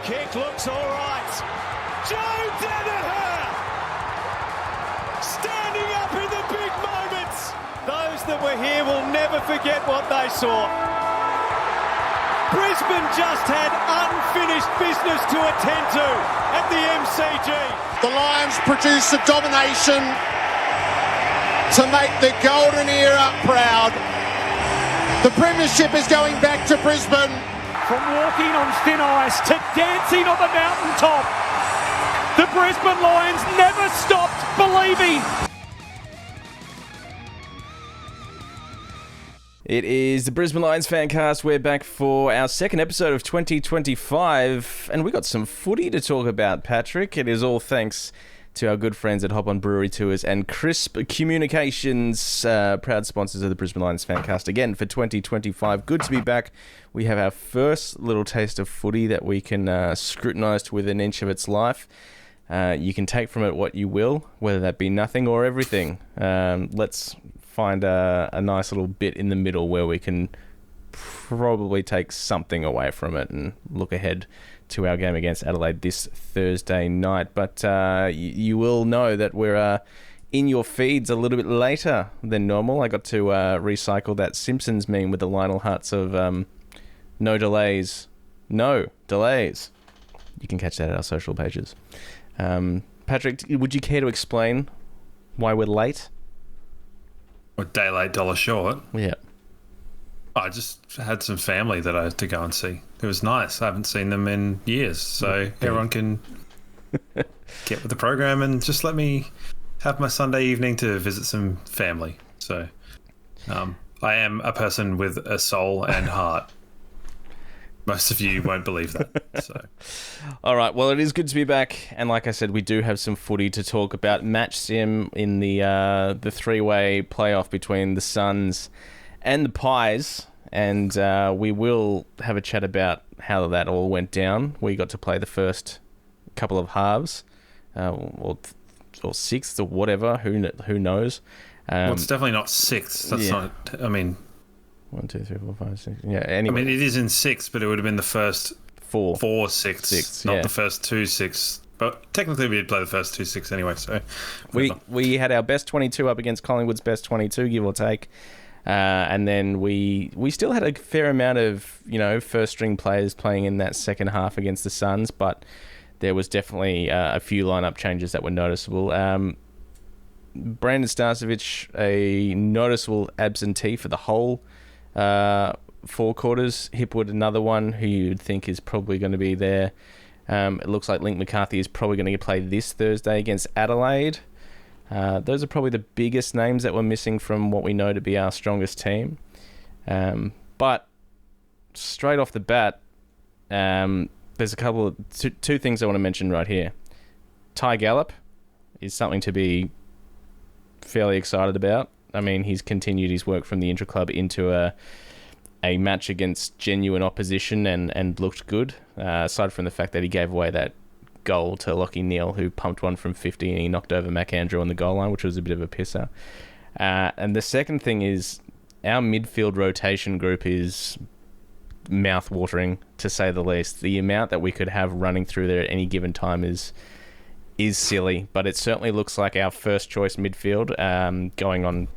kick looks all right. Joe Danaher standing up in the big moments. Those that were here will never forget what they saw. Brisbane just had unfinished business to attend to at the MCG. The Lions produce a domination to make the golden era proud. The premiership is going back to Brisbane. From walking on thin ice to dancing on the mountaintop, the Brisbane Lions never stopped believing. It is the Brisbane Lions FanCast. We're back for our second episode of 2025, and we got some footy to talk about, Patrick. It is all thanks to our good friends at Hop On Brewery Tours and Crisp Communications, proud sponsors of the Brisbane Lions FanCast again for 2025. Good to be back. We have our first little taste of footy that we can scrutinise to within an inch of its life. You can take from it what you will, whether that be nothing or everything. Let's find a nice little bit in the middle where we can probably take something away from it and look ahead to our game against Adelaide this Thursday night. But you will know that we're in your feeds a little bit later than normal. I got to recycle that Simpsons meme with the Lionel Hutz of no delays. You can catch that at our social pages. Patrick, would you care to explain why we're late? A day late, dollar short. Yeah. I just had some family that I had to go and see. It was nice. I haven't seen them in years, so everyone can get with the program and just let me have my Sunday evening to visit some family. So I am a person with a soul and heart. Most of you won't believe that. So, all right. Well, it is good to be back, and like I said, we do have some footy to talk about. Match sim in the three-way playoff between the Suns and the Pies, and we will have a chat about how that all went down. We got to play the first couple of halves, or sixth or whatever. Who knows? Well, it's definitely not sixth. That's not. I mean. 1, 2, 3, 4, 5, 6. Yeah. Anyway, I mean, it is in sixth, but it would have been the first four sixths, not the first 2 sixths. But technically, we did play the first 2 sixths anyway. So we had our best 22 up against Collingwood's best 22, give or take, and then we still had a fair amount of first string players playing in that second half against the Suns, but there was definitely a few lineup changes that were noticeable. Brandon Starcevich, a noticeable absentee for the whole 4 quarters. Hipwood, another one who you'd think is probably going to be there. It looks like Link McCarthy is probably going to play this Thursday against Adelaide. Those are probably the biggest names that were missing from what we know to be our strongest team. But straight off the bat, there's a couple of two things I want to mention right here. Ty Gallop is something to be fairly excited about. I mean, he's continued his work from the intra-club into a match against genuine opposition and looked good, aside from the fact that he gave away that goal to Lachie Neale, who pumped one from 50 and he knocked over Mac Andrew on the goal line, which was a bit of a pisser. And the second thing is our midfield rotation group is mouth-watering, to say the least. The amount that we could have running through there at any given time is silly, but it certainly looks like our first choice midfield, going on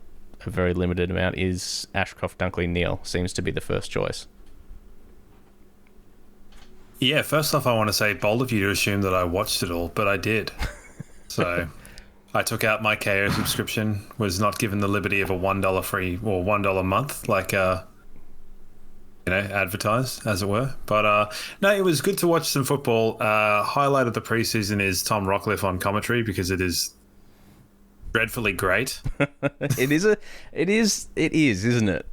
a very limited amount, is Ashcroft, Dunkley, Neale seems to be the first choice. Yeah, first off, I want to say bold of you to assume that I watched it all, but I did. So I took out my KO subscription, was not given the liberty of a $1 free or $1 a month, like advertised, as it were. But no, it was good to watch some football. Highlight of the preseason is Tom Rockcliffe on commentary, because it is dreadfully great. It is, isn't it?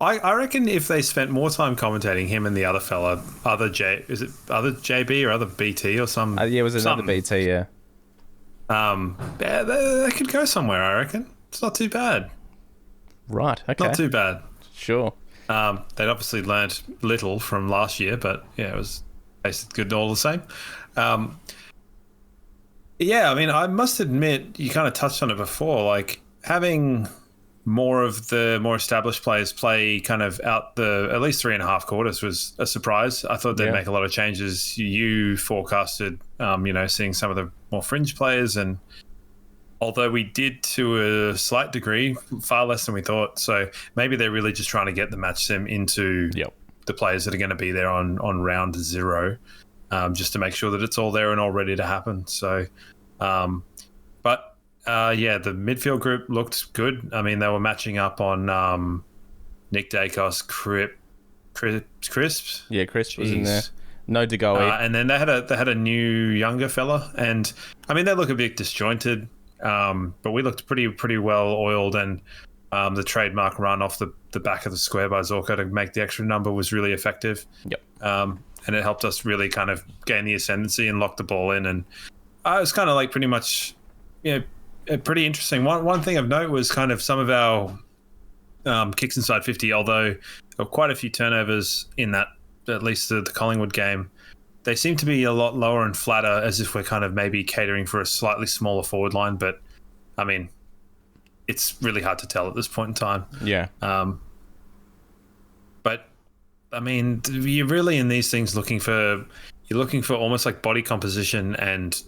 I reckon if they spent more time commentating, him and the other fella, other JB or other BT or some. Yeah, it was another BT. Yeah. They could go somewhere. I reckon it's not too bad. Right. Okay. Not too bad. Sure. They'd obviously learnt little from last year, but yeah, it was tasted good all the same. Yeah, I mean, I must admit, you kind of touched on it before, like having more of the more established players play kind of out the at least 3.5 quarters was a surprise. I thought they'd make a lot of changes. You forecasted, seeing some of the more fringe players, and although we did to a slight degree, far less than we thought. So maybe they're really just trying to get the match sim into the players that are going to be there on round 0, just to make sure that it's all there and all ready to happen. So, the midfield group looked good. I mean, they were matching up on Nick Dacos, Crisp. Yeah, Crisp was in there. No Degoe. And then they had a new younger fella, and I mean they look a bit disjointed, but we looked pretty well oiled, and the trademark run off the back of the square by Zorko to make the extra number was really effective. Yep. And it helped us really kind of gain the ascendancy and lock the ball in, and it was kind of like pretty much, pretty interesting. One thing of note was kind of some of our kicks inside 50, although there were quite a few turnovers in that, at least the Collingwood game. They seem to be a lot lower and flatter, as if we're kind of maybe catering for a slightly smaller forward line. But, I mean, it's really hard to tell at this point in time. Yeah. But, I mean, you're really in these things looking for almost like body composition and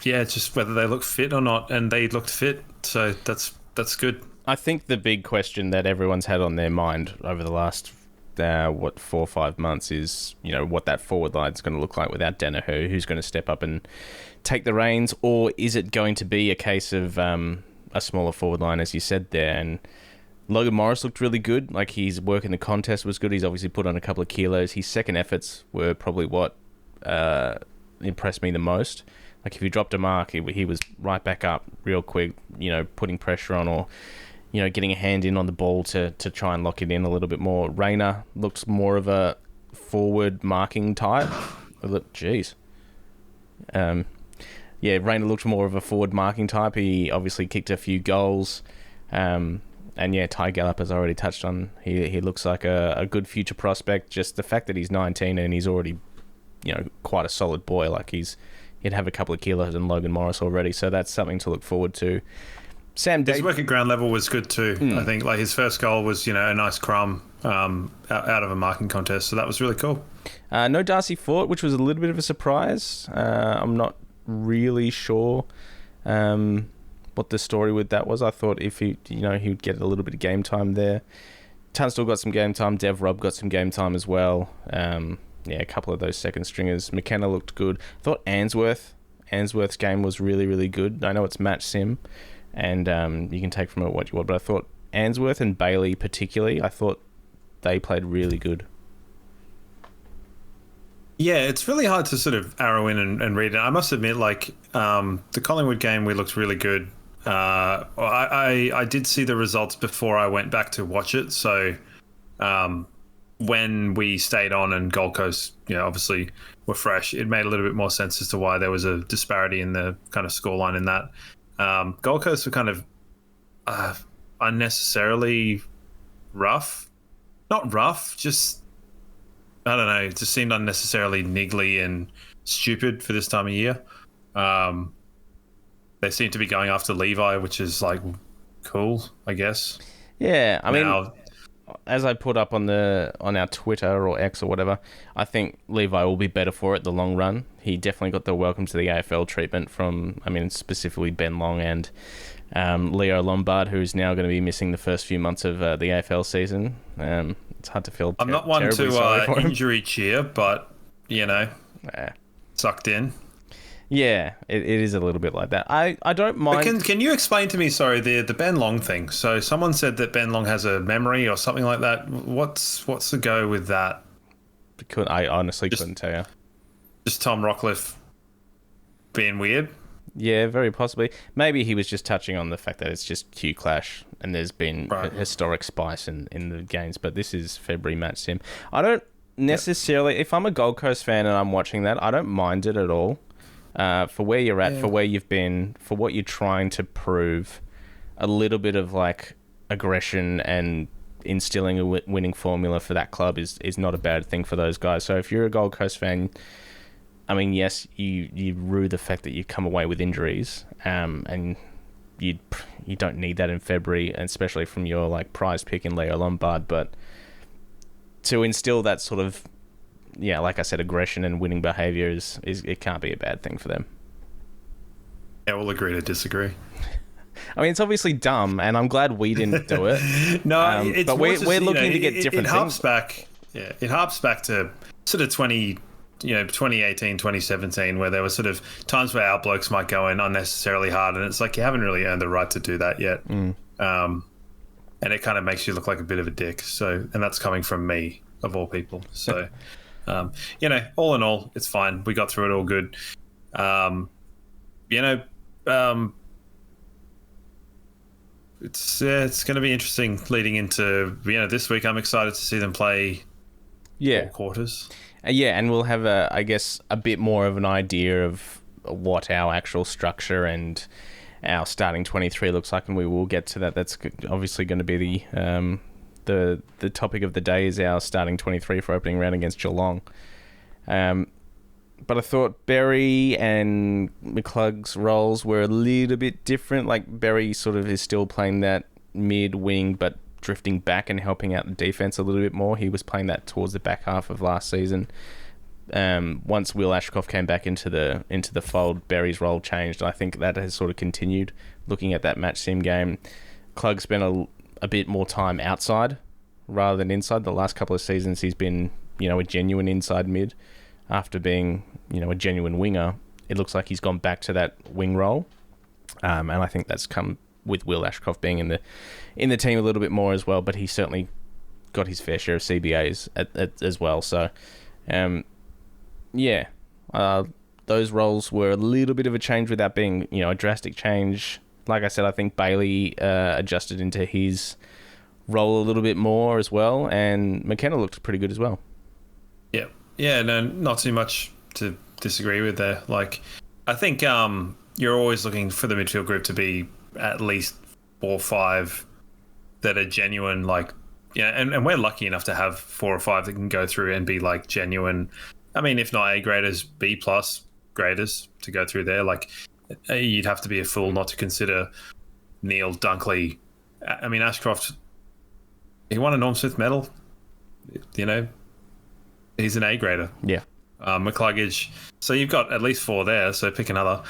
just whether they look fit or not, and they looked fit, so that's good. I think the big question that everyone's had on their mind over the last 4 or 5 months is, what that forward line is going to look like without Danaher, who's going to step up and take the reins, or is it going to be a case of a smaller forward line, as you said there? And Logan Morris looked really good. Like, his work in the contest was good. He's obviously put on a couple of kilos. His second efforts were probably what impressed me the most. Like, if he dropped a mark, he was right back up real quick, putting pressure on, or, getting a hand in on the ball to try and lock it in a little bit more. Rayner looks more of a forward marking type. Jeez. Rayner looked more of a forward marking type. He obviously kicked a few goals. And Ty Gallup, has already touched on, he looks like a good future prospect. Just the fact that he's 19 and he's already, quite a solid boy. Like, he'd have a couple of kilos in Logan Morris already, so that's something to look forward to. His work at ground level was good too. I think like his first goal was a nice crumb out of a marking contest, so that was really cool. No Darcy Fort, which was a little bit of a surprise. I'm not really sure what the story with that was. I thought if he would get a little bit of game time there. Tunstall got some game time. Dev Robb got some game time as well. A couple of those second stringers. McKenna looked good. I thought Ainsworth's game was really, really good. I know it's match sim, and you can take from it what you want, but I thought Ainsworth and Bailey particularly, I thought they played really good. Yeah, it's really hard to sort of arrow in and read it. I must admit, like, the Collingwood game, we looked really good. I did see the results before I went back to watch it, so when we stayed on and Gold Coast, obviously were fresh, it made a little bit more sense as to why there was a disparity in the kind of scoreline in that. Gold Coast were kind of unnecessarily rough. Not rough, just, I don't know, it just seemed unnecessarily niggly and stupid for this time of year. They seem to be going after Levi, which is like cool, I guess. Yeah, I mean, as I put up on our Twitter or X or whatever, I think Levi will be better for it the long run. He definitely got the welcome to the AFL treatment from, specifically Ben Long and Leo Lombard, who's now going to be missing the first few months of the AFL season. It's hard to feel. I'm not one to injury cheer, but sucked in. Yeah, it is a little bit like that. I don't mind. But can you explain to me, sorry, the Ben Long thing? So someone said that Ben Long has a memory or something like that. What's the go with that? I honestly couldn't tell you. Just Tom Rockcliffe being weird? Yeah, very possibly. Maybe he was just touching on the fact that it's just Q Clash and there's been a historic spice in the games, but this is February match sim. I don't necessarily, if I'm a Gold Coast fan and I'm watching that, I don't mind it at all. For where you're at, for where you've been, for what you're trying to prove, a little bit of like aggression and instilling a winning formula for that club is not a bad thing for those guys. So if you're a Gold Coast fan, yes, you rue the fact that you come away with injuries, and you don't need that in February, especially from your like prize pick in Leo Lombard. But to instill that sort of, like I said, aggression and winning behaviour is it can't be a bad thing for them. Yeah, we'll agree to disagree. I mean, it's obviously dumb, and I'm glad we didn't do it. No, it's but we're looking to get different things. It harps back to sort of 2018, 2017, where there were sort of times where our blokes might go in unnecessarily hard, and it's like you haven't really earned the right to do that yet. And it kind of makes you look like a bit of a dick. So, and that's coming from me, of all people. So, all in all, it's fine. We got through it all good. It's going to be interesting leading into this week. I'm excited to see them play all quarters. And we'll have a bit more of an idea of what our actual structure and our starting 23 looks like, and we will get to that. That's obviously going to be the topic of the day is our starting 23 for opening round against Geelong. But I thought Berry and McClugg's roles were a little bit different. Like, Berry sort of is still playing that mid-wing, but drifting back and helping out the defence a little bit more. He was playing that towards the back half of last season. Once Will Ashcroft came back into the fold, Berry's role changed. I think that has sort of continued. Looking at that match sim game, Clug spent a bit more time outside rather than inside. The last couple of seasons, he's been a genuine inside mid. After being, a genuine winger, it looks like he's gone back to that wing role, and I think that's come with Will Ashcroft being in the team a little bit more as well. But he certainly got his fair share of CBAs as well. So, those roles were a little bit of a change without being, a drastic change. Like I said, I think Bailey adjusted into his role a little bit more as well, and McKenna looked pretty good as well. Yeah, no, not too much to disagree with there. Like, I think you're always looking for the midfield group to be at least 4 or 5 that are genuine, like, and we're lucky enough to have 4 or 5 that can go through and be like genuine. I mean, if not A graders, B plus graders to go through there. Like, you'd have to be a fool not to consider Neil Dunkley. I mean, Ashcroft, he won a Norm Smith medal, He's an A grader. Yeah. McCluggage. So you've got at least 4 there, so pick another.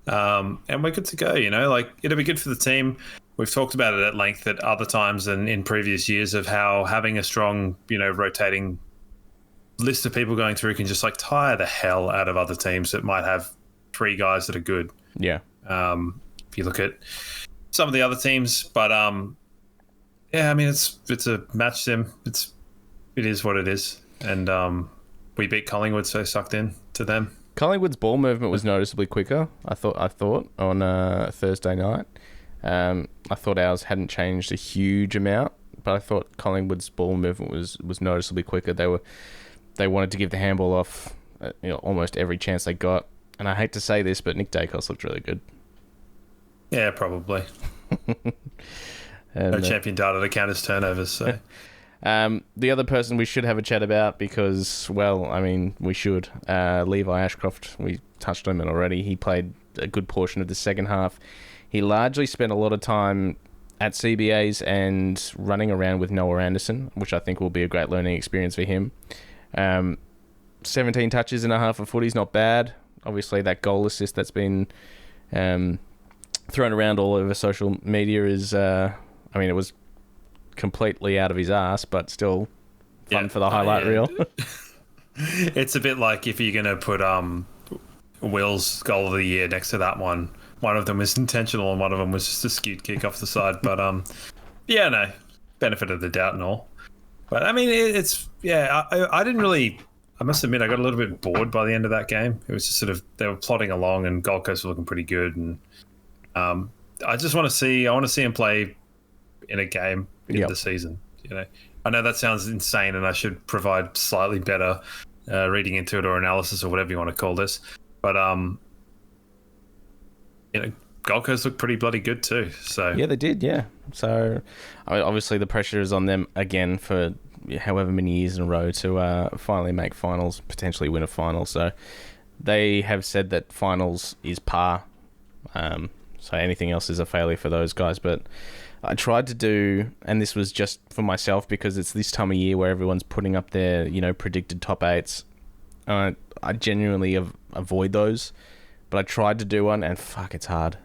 And we're good to go, Like, it'll be good for the team. We've talked about it at length at other times and in previous years of how having a strong, rotating list of people going through can just, like, tire the hell out of other teams that might have 3 guys that are good. Yeah. If you look at some of the other teams. But, I mean, it's a match sim. It is what it is. And we beat Collingwood, so sucked in to them. Collingwood's ball movement was noticeably quicker, I thought on Thursday night. I thought ours hadn't changed a huge amount, but I thought Collingwood's ball movement was noticeably quicker. They wanted to give the handball off almost every chance they got. And I hate to say this, but Nick Dacos looked really good. Yeah, probably. And, no champion data to count his turnovers, so... The other person we should have a chat about because, we should. Levi Ashcroft, we touched on him already. He played a good portion of the second half. He largely spent a lot of time at CBAs and running around with Noah Anderson, which I think will be a great learning experience for him. 17 touches in a half of footy is not bad. Obviously, that goal assist that's been thrown around all over social media is, it was completely out of his ass, but still fun for the highlight reel. It's a bit like if you're going to put Will's goal of the year next to that one. One of them was intentional and one of them was just a skewed kick off the side. But, benefit of the doubt and all. But, I mean, I didn't really... I must admit, I got a little bit bored by the end of that game. It was just sort of... They were plodding along and Gold Coast were looking pretty good. And I just want to see... I want to see him play in a game in the season. I know that sounds insane and I should provide slightly better reading into it or analysis or whatever you want to call this, but Gold Coast looked pretty bloody good too. So yeah, they did. So obviously the pressure is on them again for however many years in a row to finally make finals, potentially win a final. So they have said that finals is par. So anything else is a failure for those guys. But I tried to do, and this was just for myself because it's this time of year where everyone's putting up their, predicted top 8s. I genuinely avoid those, but I tried to do one, and fuck, it's hard.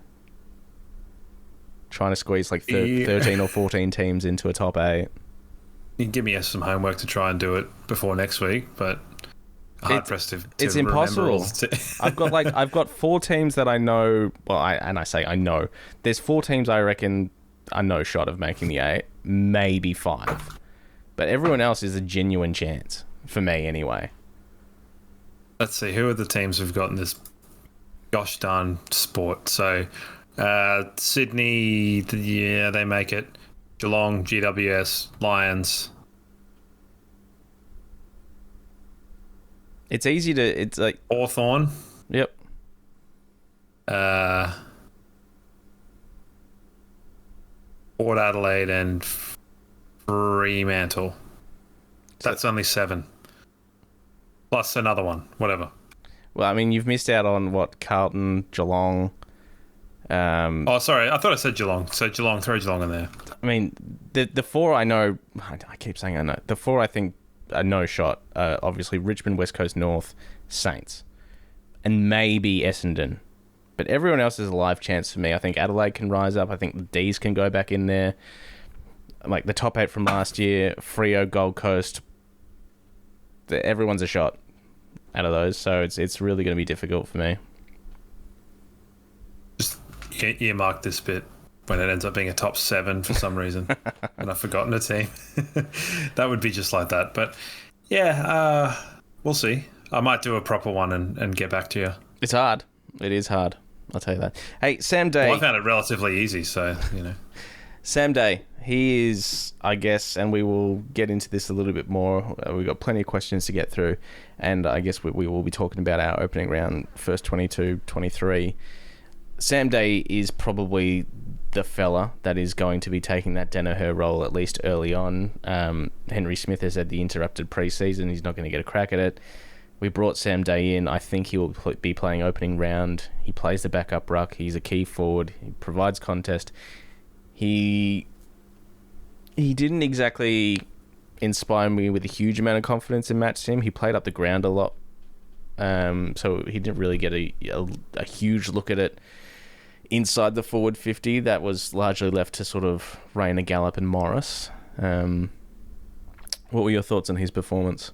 Trying to squeeze like 13 or 14 teams into a top 8. You can give me some homework to try and do it before next week, but hard pressed to it's remember impossible. I've got 4 teams that I know. Well, I say I know. There's 4 teams I reckon are no shot of making the 8, maybe 5, but everyone else is a genuine chance for me anyway. Let's see, who are the teams who've got in this gosh darn sport? So, Sydney, they make it. Geelong, GWS, Lions. It's easy to. It's like Hawthorn. Yep. Port Adelaide and Fremantle. That's only 7. Plus another one, whatever. Well, I mean, you've missed out on Carlton, Geelong. Sorry, I thought I said Geelong. So Geelong, throw Geelong in there. I mean, the 4 I know. I keep saying I know. The 4 I think are no shot. Obviously, Richmond, West Coast, North, Saints, and maybe Essendon. But everyone else is a live chance for me. I think Adelaide can rise up. I think the D's can go back in there. Like the top 8 from last year, Freo, Gold Coast. Everyone's a shot out of those, so it's really going to be difficult for me. Just earmark this bit when it ends up being a top 7 for some reason, and I've forgotten a team. That would be just like that. But yeah, we'll see. I might do a proper one and get back to you. It's hard. It is hard. I'll tell you that. Hey, Sam Day. Well, I found it relatively easy, so Sam Day. He is, I guess, and we will get into this a little bit more. We've got plenty of questions to get through, and I guess we will be talking about our opening round, first 22, 23. Sam Day is probably the fella that is going to be taking that Danaher role at least early on. Henry Smith has had the interrupted preseason. He's not going to get a crack at it. We brought Sam Day in. I think he will be playing opening round. He plays the backup ruck. He's a key forward. He provides contest. He didn't exactly inspire me with a huge amount of confidence in match sim. He played up the ground a lot, so he didn't really get a huge look at it inside the forward 50. That was largely left to sort of Rayner, Gallup and Morris. What were your thoughts on his performance?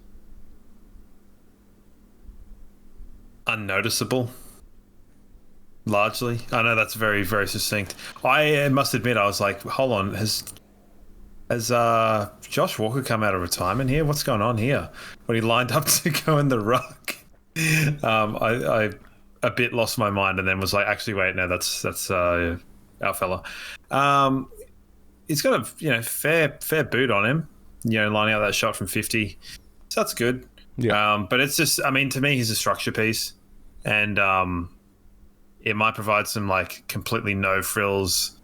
Unnoticeable. Largely. I know that's very, very succinct. I must admit, I was like, hold on, has Josh Walker come out of retirement here? What's going on here? When he lined up to go in the ruck, I a bit lost my mind and then was like, actually, wait, no, that's our fella. He's got a fair boot on him. Lining out that shot from 50, so that's good. Yeah. But it's just, I mean, to me, he's a structure piece, and it might provide some like completely no frills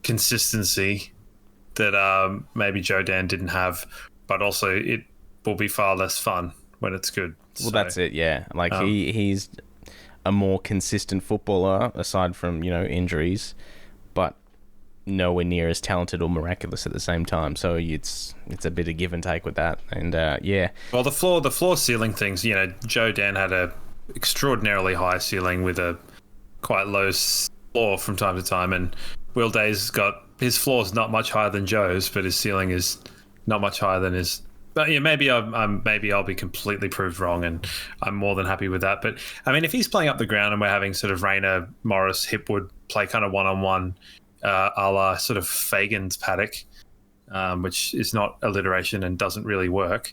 consistency that maybe Joe Dan didn't have, but also it will be far less fun when it's good. Well, that's it. Yeah, like he's a more consistent footballer aside from injuries, but nowhere near as talented or miraculous at the same time. So it's a bit of give and take with that. And yeah. Well, the floor ceiling things. Joe Dan had a extraordinarily high ceiling with a quite low floor from time to time, and Will Day's got his floor's not much higher than Joe's, but his ceiling is not much higher than his. But yeah, maybe I'll be completely proved wrong, and I'm more than happy with that. But I mean, if he's playing up the ground and we're having sort of Rayner, Morris, Hipwood play kind of one-on-one, a la sort of Fagan's paddock, which is not alliteration and doesn't really work.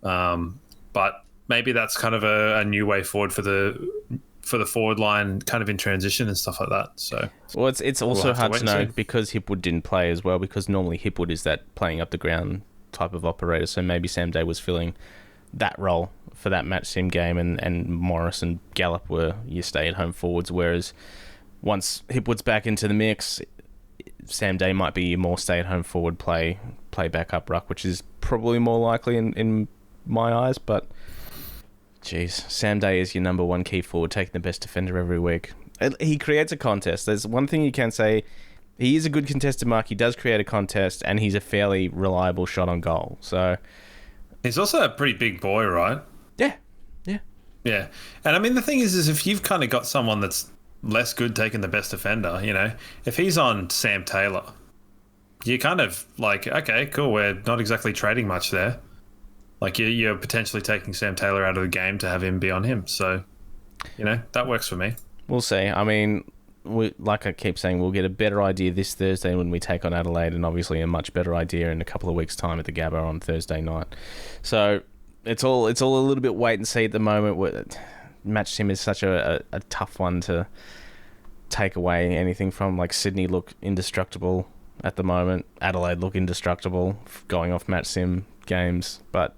But maybe that's kind of a new way forward for the forward line, kind of in transition and stuff like that. So, well, it's also hard to know because Hipwood didn't play as well, because normally Hipwood is that playing up the ground type of operator. So maybe Sam Day was filling that role for that match sim game, and Morris and Gallup were your stay-at-home forwards. Whereas once Hipwood's back into the mix, Sam Day might be more stay-at-home forward, play backup ruck, which is probably more likely in my eyes. But geez, Sam Day is your number one key forward, taking the best defender every week. He creates a contest. There's one thing you can say. He is a good contested mark. He does create a contest, and he's a fairly reliable shot on goal. So he's also a pretty big boy, right? Yeah. Yeah. And I mean, the thing is if you've kind of got someone that's less good taking the best defender, if he's on Sam Taylor, you're kind of like, okay, cool, we're not exactly trading much there. Like, you're potentially taking Sam Taylor out of the game to have him be on him. So, that works for me. We'll see. I mean, like I keep saying, we'll get a better idea this Thursday when we take on Adelaide, and obviously a much better idea in a couple of weeks' time at the Gabba on Thursday night. So it's all a little bit wait and see at the moment. Match sim is such a tough one to take away anything from. Like, Sydney look indestructible at the moment. Adelaide look indestructible going off match sim games, but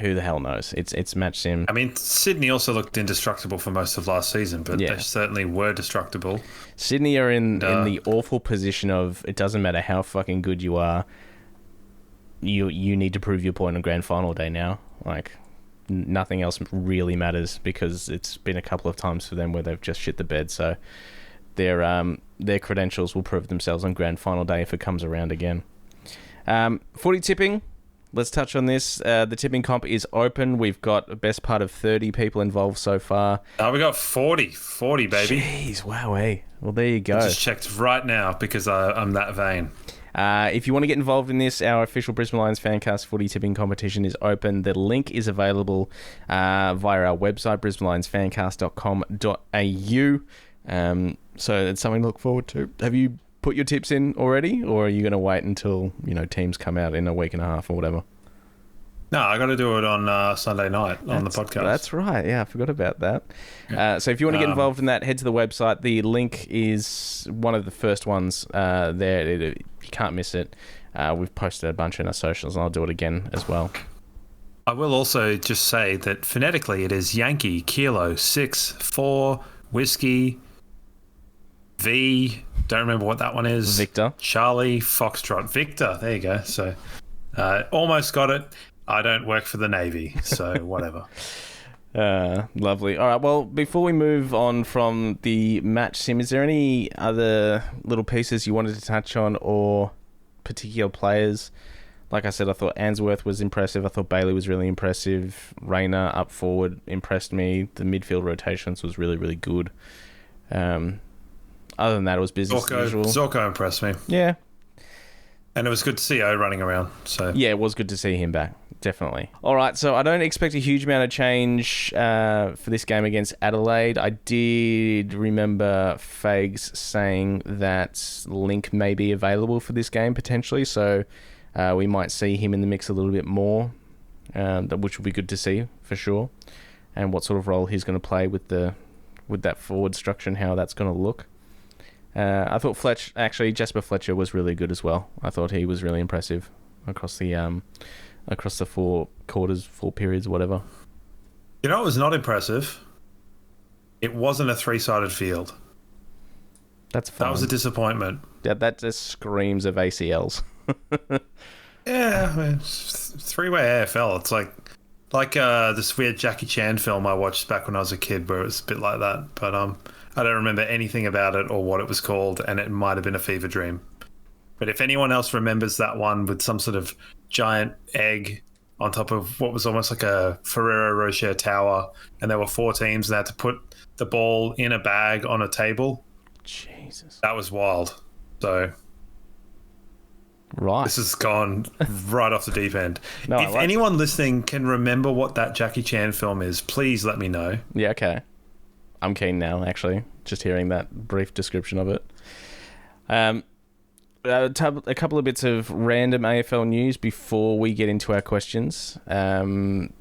who the hell knows? It's match sim. I mean, Sydney also looked indestructible for most of last season, but they certainly were destructible. Sydney are in the awful position of, it doesn't matter how fucking good you are, you need to prove your point on grand final day now. Like, nothing else really matters, because it's been a couple of times for them where they've just shit the bed. So their credentials will prove themselves on grand final day if it comes around again. Footy tipping. Let's touch on this. The tipping comp is open. We've got the best part of 30 people involved so far. We got 40, baby. Jeez, wow, Well, there you go. I just checked right now because I'm that vain. If you want to get involved in this, our official Brisbane Lions FanCast footy tipping competition is open. The link is available via our website, brisbanelionsfancast.com.au. So it's something to look forward to. Have you put your tips in already, or are you going to wait until teams come out in a week and a half or whatever? No, I got to do it on Sunday night on the podcast. That's right. Yeah, I forgot about that. So if you want to get involved in that, head to the website. The link is one of the first ones there. You can't miss it. We've posted a bunch in our socials, and I'll do it again as well. I will also just say that phonetically it is Yankee, Kilo, 6, 4, Whiskey, V, don't remember what that one is. Victor. Charlie, Foxtrot, Victor. There you go. So almost got it. I don't work for the Navy, so whatever. Lovely. All right, well, before we move on from the match sim, is there any other little pieces you wanted to touch on, or particular players? Like I said, I thought Answorth was impressive. I thought Bailey was really impressive. Rayner up forward impressed me. The midfield rotations was really, really good. Other than that, it was business as usual. Zorko impressed me. Yeah. And it was good to see O running around. So yeah, it was good to see him back. Definitely. All right, so I don't expect a huge amount of change for this game against Adelaide. I did remember Fags saying that Link may be available for this game potentially, so we might see him in the mix a little bit more, which will be good to see for sure, and what sort of role he's going to play with that forward structure and how that's going to look. I thought Jasper Fletcher was really good as well. I thought he was really impressive across the 4 quarters, 4 periods, whatever. You know what was not impressive? It wasn't a 3-sided field. That's fine. That was a disappointment. Yeah, that just screams of ACLs. Yeah, I mean, 3-way AFL. It's like this weird Jackie Chan film I watched back when I was a kid where it was a bit like that. But I don't remember anything about it or what it was called, and it might have been a fever dream. But if anyone else remembers that one with some sort of giant egg on top of what was almost like a Ferrero Rocher tower, and there were 4 teams and they had to put the ball in a bag on a table. Jesus. That was wild. So right. This has gone right off the deep end. No, if anyone listening can remember what that Jackie Chan film is, please let me know. Yeah, okay. I'm keen now, actually, just hearing that brief description of it. A couple of bits of random AFL news before we get into our questions. 2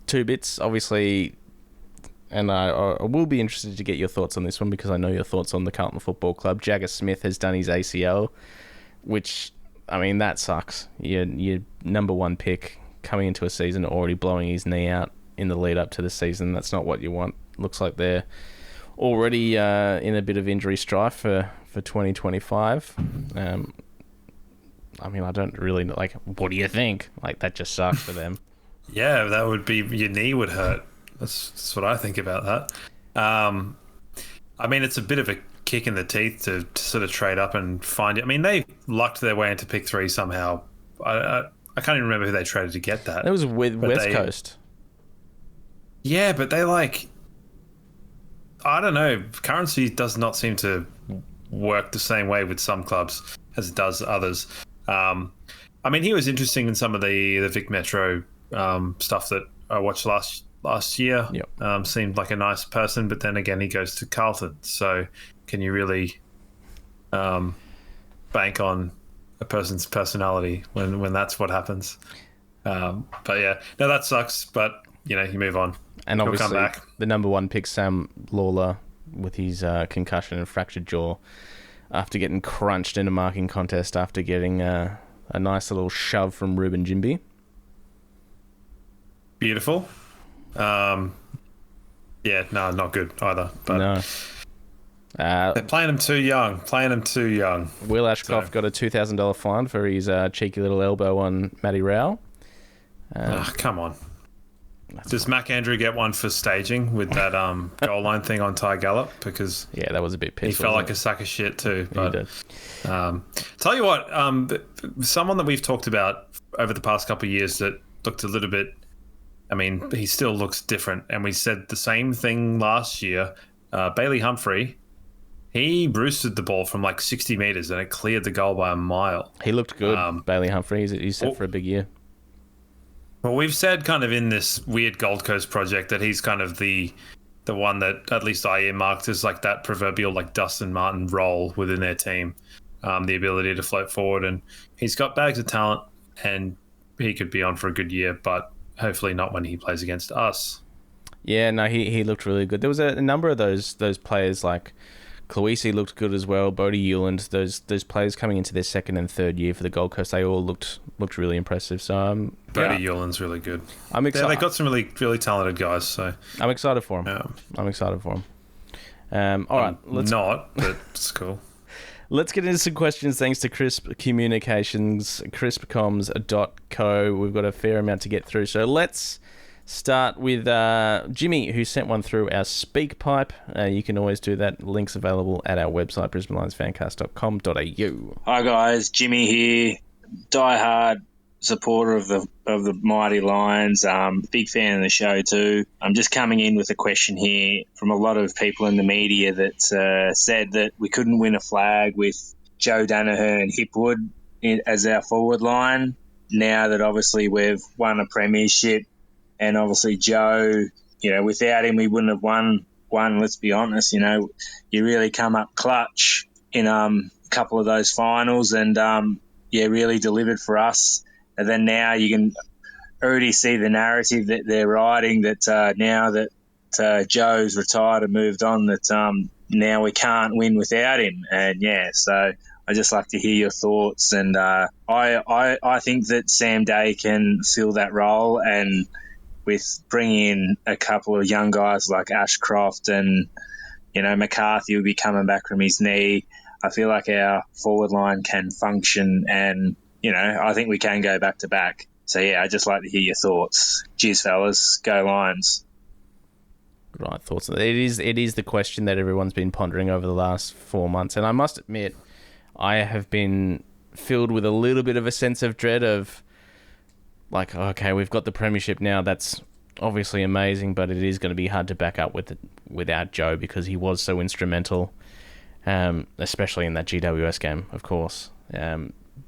bits, obviously, and I will be interested to get your thoughts on this one because I know your thoughts on the Carlton Football Club. Jagger Smith has done his ACL, which, I mean, that sucks. Your number 1 pick coming into a season already blowing his knee out in the lead up to the season. That's not what you want. Looks like they're already in a bit of injury strife for 2025. I mean, I don't really like. What do you think? Like, that just sucks for them. Yeah, that would be, your knee would hurt. That's what I think about that. I mean, it's a bit of a kick in the teeth to sort of trade up and find it. I mean, they lucked their way into pick 3 somehow. I can't even remember who they traded to get that. It was with West Coast. Yeah, but they I don't know. Currency does not seem to work the same way with some clubs as it does others. I mean, he was interesting in some of the Vic Metro stuff that I watched last year. Yep. Seemed like a nice person, but then again, he goes to Carlton. So can you really bank on a person's personality when that's what happens? But yeah, no, that sucks. But you move on. And He'll obviously, come back. The number 1 pick, Sam Lawler, with his concussion and fractured jaw, after getting crunched in a marking contest, after getting a nice little shove from Ruben Jimby. Beautiful. Yeah, no, not good either. But No. they're playing him too young. Will Ashcroft got a $2,000 fine for his cheeky little elbow on Matty Rowell. Come on. Does Mac Andrew get one for staging with that goal line thing on Ty Gallop? Because Yeah, that was a bit pissed. he felt like a sack of shit too. He But did. tell you what, someone that we've talked about over the past couple of years that looked a little bit. I mean, he still looks different, and we said the same thing last year. Bailey Humphrey, he roosted the ball from like 60 metres, and it cleared the goal by a mile. He looked good, Bailey Humphrey. He's set for a big year. Well, we've said kind of in this weird Gold Coast project that he's kind of the one that at least I earmarked as like that proverbial like Dustin Martin role within their team, the ability to float forward. And he's got bags of talent, and he could be on for a good year, but hopefully not when he plays against us. Yeah, no, he looked really good. There was a number of those players, like Cloese looked good as well. Bodie Euland, those players coming into their second and third year for the Gold Coast, they all looked really impressive. So Bodie Euland's really good. I'm excited. They've got some really really talented guys. So I'm excited for him. Yeah. I'm excited for him. All right, but it's cool. Let's get into some questions thanks to Crisp Communications, crispcoms.co. We've got a fair amount to get through. So let's start with Jimmy, who sent one through our SpeakPipe. You can always do that. Links available at our website, brisbanelionsfancast.com.au. Hi guys, Jimmy here. Diehard supporter of the mighty Lions. Big fan of the show too. I'm just coming in with a question here from a lot of people in the media that said that we couldn't win a flag with Joe Danaher and Hipwood as our forward line. Now that obviously we've won a premiership, and obviously Joe, without him we wouldn't have won. Let's be honest, you really come up clutch in a couple of those finals, and really delivered for us. And then now you can already see the narrative that they're writing that now that Joe's retired and moved on, that now we can't win without him. And so I just like to hear your thoughts. And I think that Sam Day can fill that role, and with bringing in a couple of young guys like Ashcroft and McCarthy will be coming back from his knee, I feel like our forward line can function, and I think we can go back to back. So I just like to hear your thoughts. Cheers, fellas. Go Lions. Right, thoughts. It is the question that everyone's been pondering over the last 4 months, and I must admit, I have been filled with a little bit of a sense of dread of, like, okay, we've got the premiership now. That's obviously amazing, but it is going to be hard to back up without Joe, because he was so instrumental, especially in that GWS game, of course.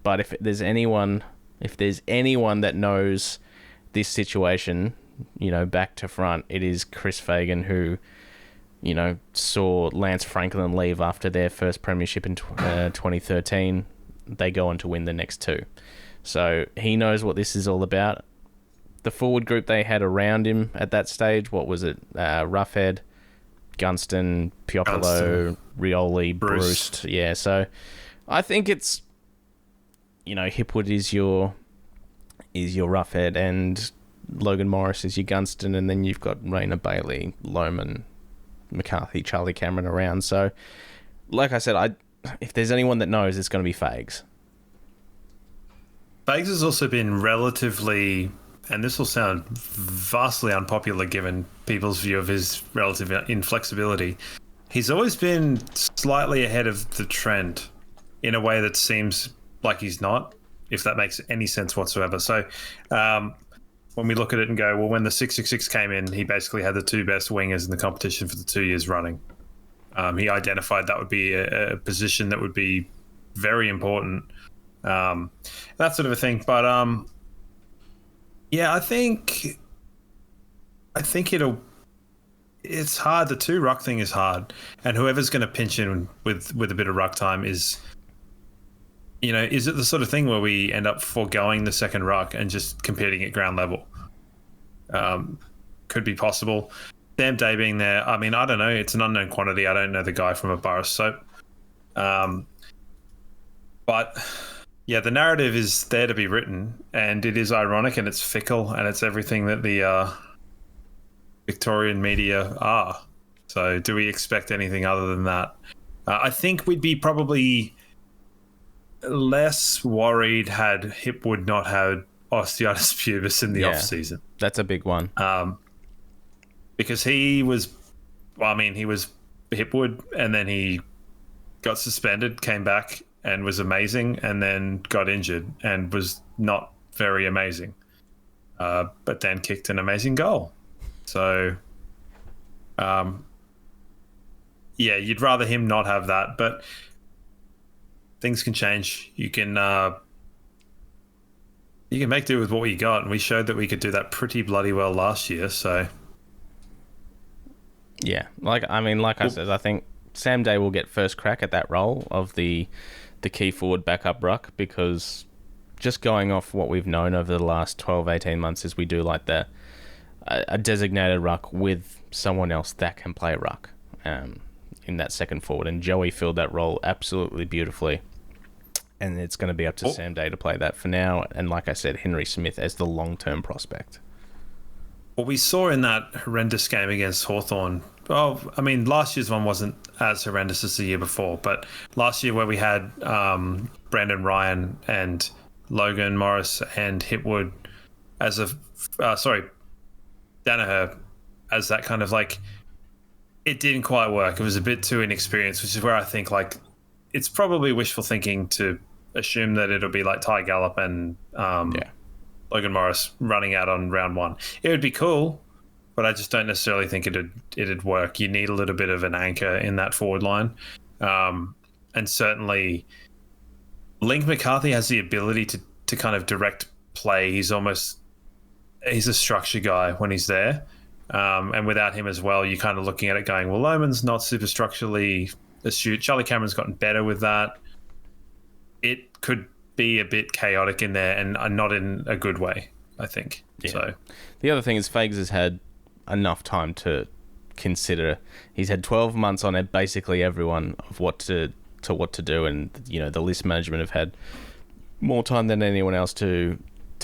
But if there's anyone that knows this situation, back to front, it is Chris Fagan, who, saw Lance Franklin leave after their first premiership in 2013. They go on to win the next two. So he knows what this is all about. The forward group they had around him at that stage, what was it? Roughhead, Gunston, Piopolo, Rioli, Bruce. Yeah, so I think it's, Hipwood is your Roughhead, and Logan Morris is your Gunston, and then you've got Raina Bailey, Lohman, McCarthy, Charlie Cameron around. So, like I said, if there's anyone that knows, it's going to be Fags. Fags has also been relatively, and this will sound vastly unpopular given people's view of his relative inflexibility, he's always been slightly ahead of the trend in a way that seems like he's not, if that makes any sense whatsoever. So when we look at it and go, well, when the 666 came in, he basically had the two best wingers in the competition for the 2 years running. He identified that would be a position that would be very important, that sort of a thing. But yeah, I think it's hard. The two ruck thing is hard, and whoever's going to pinch in with a bit of ruck time is it the sort of thing where we end up foregoing the second ruck and just competing at ground level? Could be possible. Sam Day being there, I mean, I don't know. It's an unknown quantity. I don't know the guy from a bar of soap. But yeah, the narrative is there to be written, and it is ironic, and it's fickle, and it's everything that the Victorian media are. So do we expect anything other than that? I think we'd be probably less worried had Hipwood not had osteitis pubis in the off-season. That's a big one. Because he was Hipwood, and then he got suspended, came back and was amazing, and then got injured and was not very amazing. But then kicked an amazing goal. So, yeah, you'd rather him not have that, but things can change. You can make do with what you got, and we showed that we could do that pretty bloody well last year. So, yeah, I said, I think Sam Day will get first crack at that role of the key forward backup ruck, because just going off what we've known over the last 12, 18 months is we do like a designated ruck with someone else that can play ruck in that second forward. And Joey filled that role absolutely beautifully. And it's going to be up to Sam Day to play that for now. And like I said, Henry Smith as the long-term prospect. What we saw in that horrendous game against Hawthorn, well, I mean, last year's one wasn't as horrendous as the year before, but last year where we had Brandon Ryan and Logan Morris and Hipwood as Danaher as that kind of it didn't quite work. It was a bit too inexperienced, which is where I think it's probably wishful thinking to assume that it'll be like Ty Gallop and Logan Morris running out on round one. It would be cool, but I just don't necessarily think it'd work. You need a little bit of an anchor in that forward line. And certainly Link McCarthy has the ability to kind of direct play. He's a structure guy when he's there. And without him as well, you're kind of looking at it going, well, Loman's not super structurally astute. Charlie Cameron's gotten better with that. It could be a bit chaotic in there, and not in a good way, I think. Yeah. So the other thing is Fags has had enough time to consider. He's had 12 months on it, basically everyone, of what to do, and the list management have had more time than anyone else to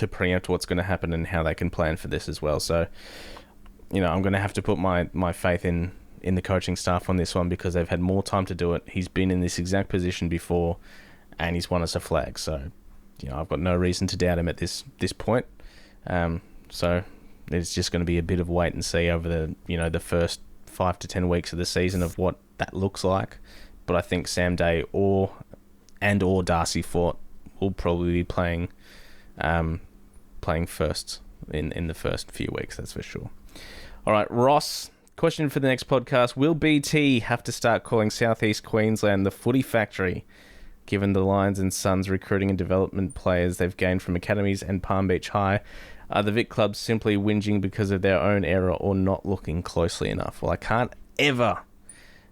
preempt what's going to happen and how they can plan for this as well. So I'm going to have to put my faith in the coaching staff on this one, because they've had more time to do it. He's been in this exact position before, and he's won us a flag. So, I've got no reason to doubt him at this point. So it's just going to be a bit of wait and see over the first 5 to 10 weeks of the season of what that looks like. But I think Sam Day or Darcy Fort will probably be playing first in the first few weeks. That's for sure. All right, Ross. Question for the next podcast. Will BT have to start calling Southeast Queensland the Footy Factory, given the Lions and Suns recruiting and development players they've gained from academies and Palm Beach High? Are the Vic clubs simply whinging because of their own error or not looking closely enough? Well, I can't ever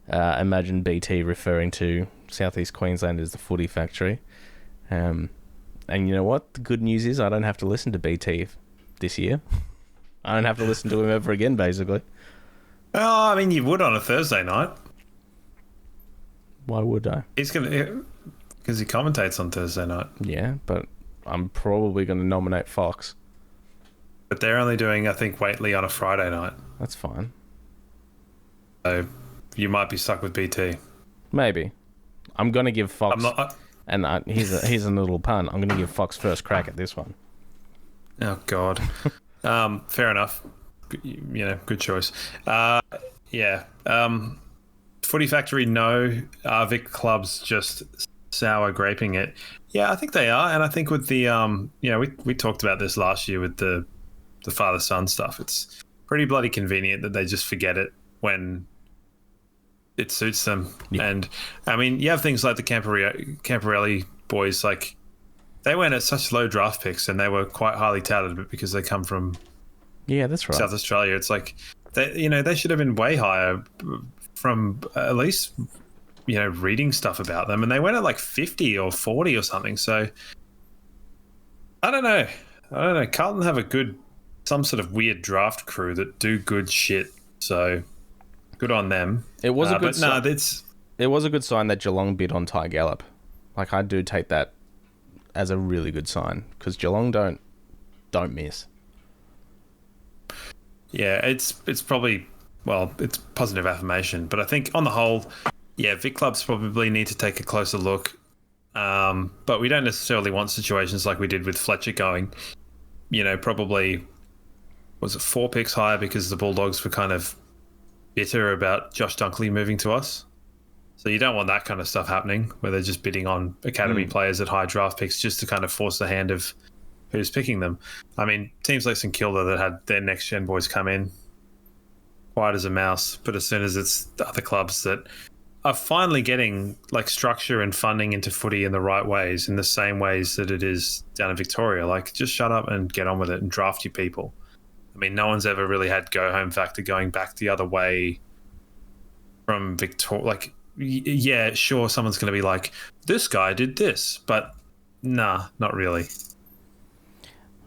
imagine BT referring to Southeast Queensland as the Footy Factory. And you know what? The good news is I don't have to listen to BT this year. I don't have to listen to him ever again, basically. Oh, I mean, you would on a Thursday night. Why would I? Because he commentates on Thursday night. Yeah, but I'm probably going to nominate Fox. But they're only doing, I think, Waitley on a Friday night. That's fine. So you might be stuck with BT. Maybe. I'm going to give Fox... here's a little pun. I'm going to give Fox first crack at this one. Oh, God. Fair enough. Good choice. Footy Factory, no. Are Vic clubs just sour graping it? Yeah, I think they are. And I think with the, we talked about this last year with the father-son stuff. It's pretty bloody convenient that they just forget it when it suits them. Yeah. And, I mean, you have things like the Camporelli boys, like, they went at such low draft picks and they were quite highly touted, but because they come from that's right. South Australia, it's like, they should have been way higher from at least, reading stuff about them. And they went at like 50 or 40 or something. So, I don't know. Carlton have some sort of weird draft crew that do good shit. So, good on them. It was a good sign. It was a good sign that Geelong bid on Ty Gallop. Like, I do take that as a really good sign, because Geelong don't miss. Yeah, it's probably, it's positive affirmation, but I think on the whole, Vic clubs probably need to take a closer look. But we don't necessarily want situations like we did with Fletcher going, probably, was it 4 picks higher because the Bulldogs were kind of bitter about Josh Dunkley moving to us. So you don't want that kind of stuff happening where they're just bidding on academy players at high draft picks just to kind of force the hand of who's picking them. I mean, teams like St Kilda that had their next-gen boys come in, quiet as a mouse, but as soon as it's the other clubs that are finally getting like structure and funding into footy in the right ways, in the same ways that it is down in Victoria, like just shut up and get on with it and draft your people. I mean, no one's ever really had go-home factor going back the other way from Victoria. Like, yeah, sure, someone's going to be like, this guy did this, but nah, not really.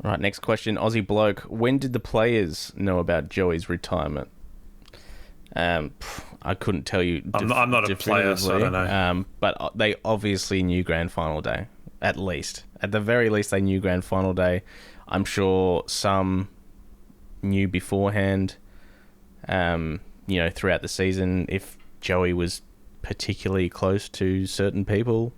All right, next question. Aussie Bloke, when did the players know about Joey's retirement? I couldn't tell you. I'm not a player, so I don't know. But they obviously knew Grand Final Day, at least. At the very least, they knew Grand Final Day. I'm sure some knew beforehand, throughout the season, if Joey was particularly close to certain people.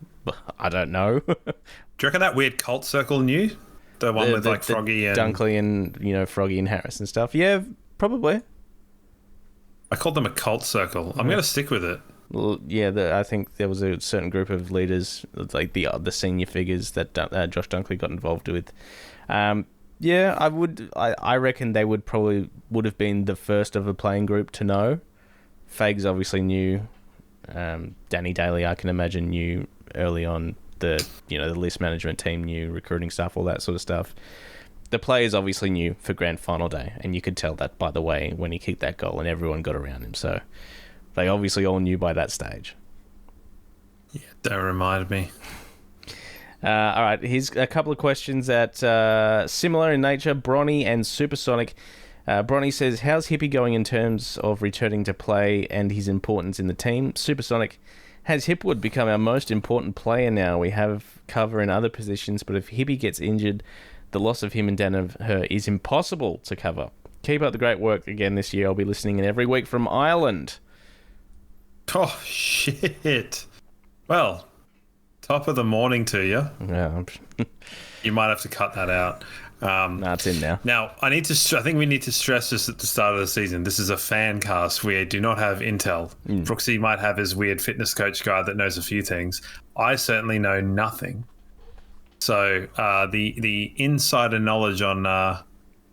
I don't know. Do you reckon that weird cult circle knew? The one with like Froggy and Dunkley and Froggy and Harris and stuff. Yeah, probably. I called them a cult circle. I'm going to stick with it. Well, yeah, I think there was a certain group of leaders, like the senior figures that Josh Dunkley got involved with. Yeah, I reckon they would have been the first of a playing group to know. Fags obviously knew. Danny Daly, I can imagine, knew early on. The list management team knew, recruiting staff, all that sort of stuff. The players obviously knew for Grand Final Day, and you could tell that by the way when he kicked that goal and everyone got around him. So they obviously all knew by that stage. Yeah, that reminded me. All right, here's a couple of questions that similar in nature. Bronny and Supersonic. Bronny says, how's Hippie going in terms of returning to play and his importance in the team? Supersonic, has Hipwood become our most important player now? We have cover in other positions, but if Hippie gets injured, the loss of him and Danaher is impossible to cover. Keep up the great work again this year. I'll be listening in every week from Ireland. Oh, shit. Well, top of the morning to you. Yeah. You might have to cut that out. No, it's in now. Now, I think we need to stress this at the start of the season. This is a fan cast. We do not have intel. Brooksy might have his weird fitness coach guy that knows a few things. I certainly know nothing. So the insider knowledge on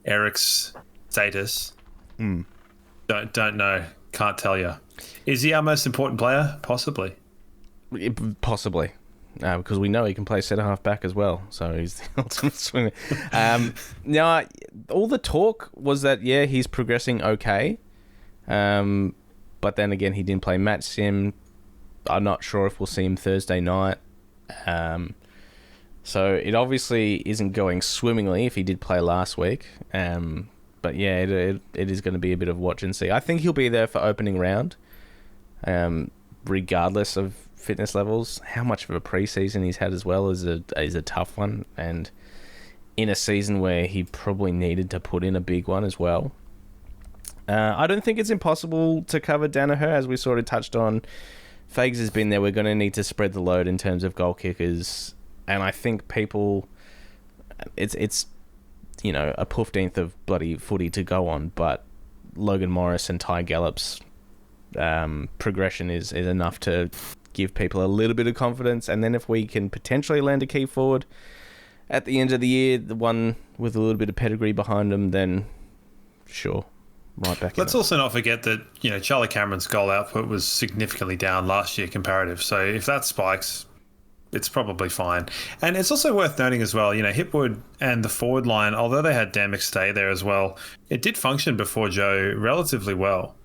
Eric's status, don't know. Can't tell you. Is he our most important player? Possibly. Possibly. Because we know he can play centre-half back as well, so he's the ultimate swinger. Now, all the talk was that, he's progressing okay, but then again, he didn't play match sim. I'm not sure if we'll see him Thursday night. So it obviously isn't going swimmingly if he did play last week. But yeah, it is going to be a bit of watch and see. I think he'll be there for opening round, regardless of fitness levels. How much of a preseason he's had as well is a tough one, and in a season where he probably needed to put in a big one as well. I don't think it's impossible to cover Danaher, as we sort of touched on. Fags has been there. We're going to need to spread the load in terms of goal kickers, and I think people, it's a 15th of bloody footy to go on, but Logan Morris and Ty Gallop's progression is enough to give people a little bit of confidence. And then if we can potentially land a key forward at the end of the year, the one with a little bit of pedigree behind them, then sure, right back. Let's also not forget that Charlie Cameron's goal output was significantly down last year comparative. So if that spikes, it's probably fine. And it's also worth noting as well, Hipwood and the forward line, although they had Dan McStay there as well, it did function before Joe relatively well.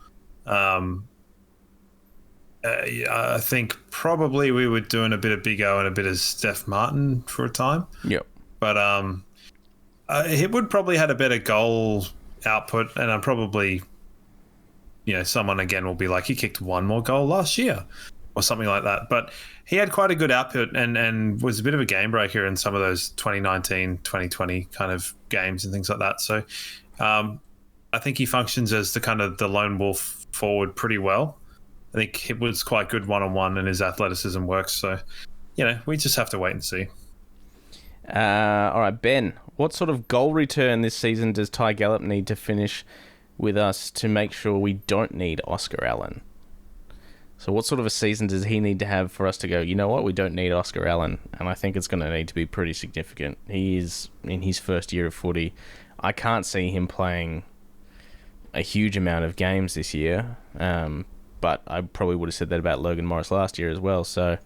I think probably we were doing a bit of Big O and a bit of Steph Martin for a time. Yep. But Hipwood probably had a better goal output, and I'm probably, someone again will be like, he kicked one more goal last year or something like that. But he had quite a good output and was a bit of a game breaker in some of those 2019, 2020 kind of games and things like that. So I think he functions as the kind of the lone wolf forward pretty well. I think Hipwood's quite good one-on-one and his athleticism works. So, we just have to wait and see. All right, Ben, what sort of goal return this season does Ty Gallop need to finish with us to make sure we don't need Oscar Allen? So what sort of a season does he need to have for us to go, you know what, we don't need Oscar Allen? And I think it's going to need to be pretty significant. He is in his first year of footy. I can't see him playing a huge amount of games this year, but I probably would have said that about Logan Morris last year as well. So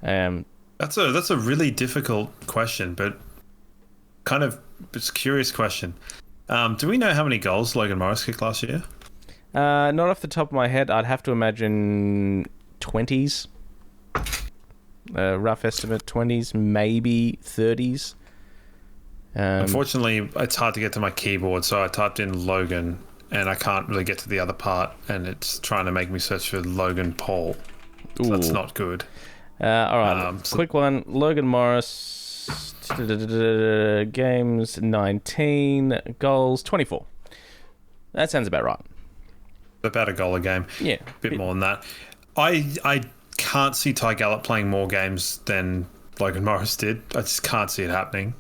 that's a really difficult question, but kind of it's a curious question. Do we know how many goals Logan Morris kicked last year? Not off the top of my head. I'd have to imagine 20s. Rough estimate, 20s, maybe 30s. Unfortunately, it's hard to get to my keyboard, so I typed in Logan, and I can't really get to the other part, and it's trying to make me search for Logan Paul. So that's not good. All right, quick one. Logan Morris, games 19, goals 24. That sounds about right. About a goal a game. Yeah. A bit more than that. I can't see Ty Gallop playing more games than Logan Morris did. I just can't see it happening.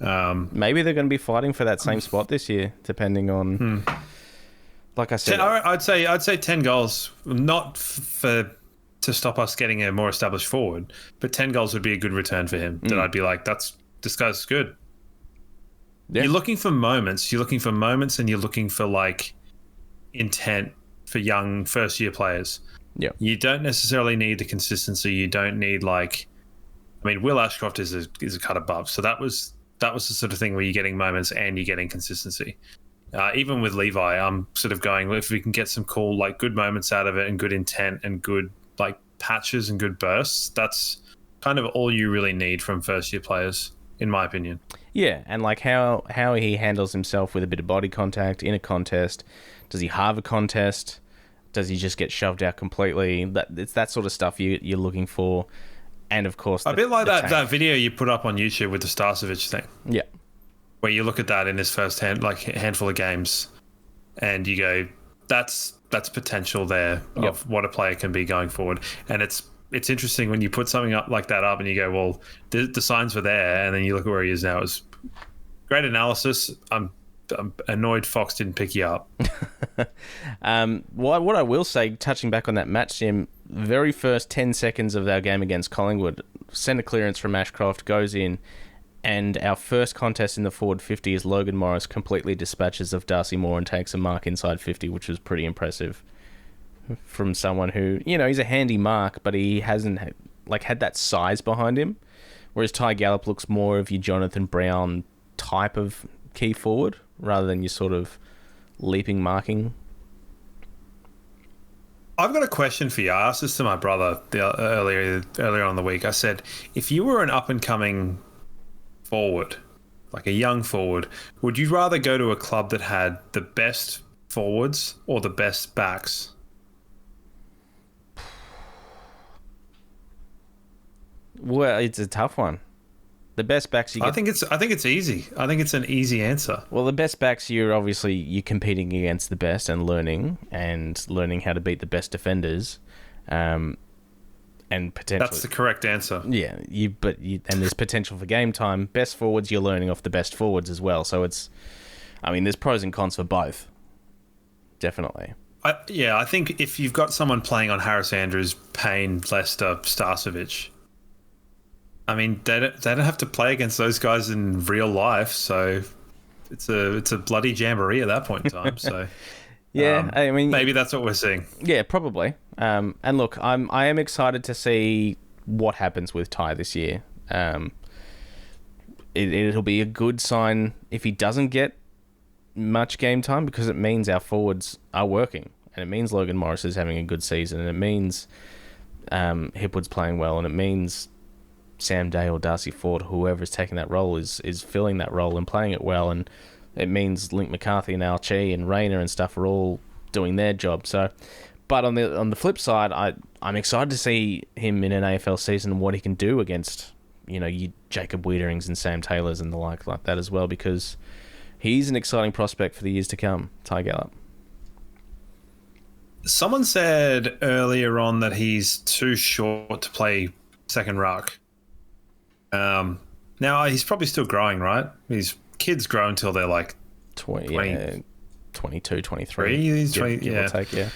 Maybe they're going to be fighting for that same spot this year, depending on... Like I said... I'd say 10 goals, not to stop us getting a more established forward, but 10 goals would be a good return for him. That I'd be like, this guy's good. Yeah. You're looking for moments, and you're looking for like intent for young first year players. Yeah. You don't necessarily need the consistency. You don't need Will Ashcroft is a cut above. So that was the sort of thing where you're getting moments and you're getting consistency. Even with Levi, I'm sort of going, if we can get some cool, good moments out of it and good intent and good, patches and good bursts, that's kind of all you really need from first-year players, in my opinion. Yeah, and, how he handles himself with a bit of body contact in a contest. Does he halve a contest? Does he just get shoved out completely? It's that sort of stuff you're looking for. And, of course... A bit like that video you put up on YouTube with the Starcevich thing. Yeah. Where you look at that in his first handful of games and you go, that's potential there of what a player can be going forward. And it's interesting when you put something up like that up and you go, well, the signs were there, and then you look at where he is now. It's great analysis. I'm annoyed Fox didn't pick you up. What I will say, touching back on that match, Jim, very first 10 seconds of our game against Collingwood, centre clearance from Ashcroft goes in, and our first contest in the forward 50 is Logan Morris completely dispatches of Darcy Moore and takes a mark inside 50, which was pretty impressive from someone who, he's a handy mark, but he hasn't had that size behind him, whereas Ty Gallop looks more of your Jonathan Brown type of key forward rather than your sort of leaping marking. I've got a question for you. I asked this to my brother earlier on in the week. I said, if you were an up-and-coming forward, like a young forward, would you rather go to a club that had the best forwards or the best backs? Well, it's a tough one. The best backs you get... I think it's easy. I think it's an easy answer. Well, the best backs, you're competing against the best and learning how to beat the best defenders. And potentially... That's the correct answer. Yeah, and there's potential for game time. Best forwards, you're learning off the best forwards as well. So there's pros and cons for both. Definitely. I think if you've got someone playing on Harris Andrews, Payne, Lester, Starcevic, I mean, they don't have to play against those guys in real life, so it's a bloody jamboree at that point in time. So Yeah, I mean, maybe that's what we're seeing. Yeah, probably. And look, I am excited to see what happens with Ty this year. It'll be a good sign if he doesn't get much game time, because it means our forwards are working, and it means Logan Morris is having a good season, and it means Hipwood's playing well, and it means Sam Day or Darcy Ford, whoever's taking that role, is filling that role and playing it well, and it means Link McCarthy and Alchi and Rayner and stuff are all doing their job. So, but on the flip side, I'm excited to see him in an AFL season and what he can do against, you Jacob Wiederings and Sam Taylors and the like that as well, because he's an exciting prospect for the years to come, Ty Gallup. Someone said earlier on that he's too short to play second ruck. Now he's probably still growing, right? His kids grow until they're like 22, 23. He's 20, give or take, yeah.